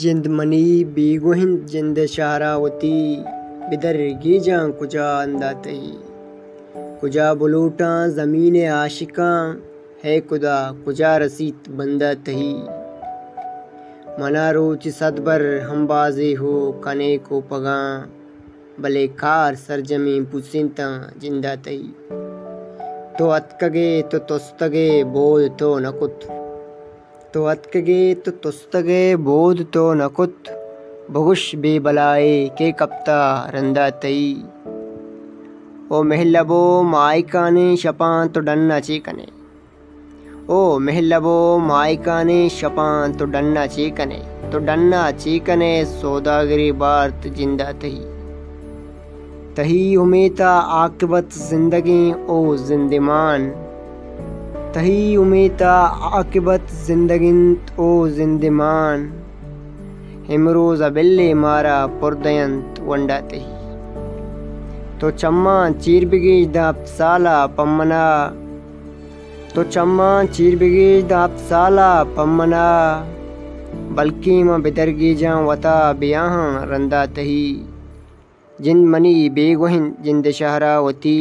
जिंद money बेगोहिन जिंद शहरावती बिदर गीजां कुजा अंदातही कुजा बुलूटा ज़मीन आशिका है खुदा कुजा रसीत बंदा तही मना रोच सदबर हम बाजे हो कने को पगा भले कार सरजमी पुसिंता जिंदा तही तो अतकगे तो तुस्तगे बोध तो नकुत तो अतकगे तो तुस्तगे बोध तो नकुत बहुश बेबलाए के कप्ता रंदा तई ओ महलबो मायकाने शपान तो डन्ना चीकने ओ महलबो मायकाने शपान तो डन्ना चीकने सौदागरी बार्त जिंदा तही तही उमेता आकिबत जिंदगी ओ जिंदमान तही उमेता आकिबत जिंदगिन ओ जिंदमान हिमरोज अबिल्ले मारा पुरदयंत वंडा तही तो चम्मा चीर बिगीज दाप साला पम्मना तो चम्मा चीर बिगीज दाप साला पम्मना बल्कि मां बिदरगी जां वता बियाहां रंदा तही जिंद मनी बेगोहिन जिंद शहरावती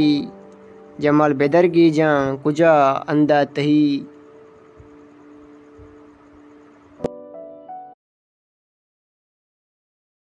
जमाल बेदरगी जां कुजा अंदा तही।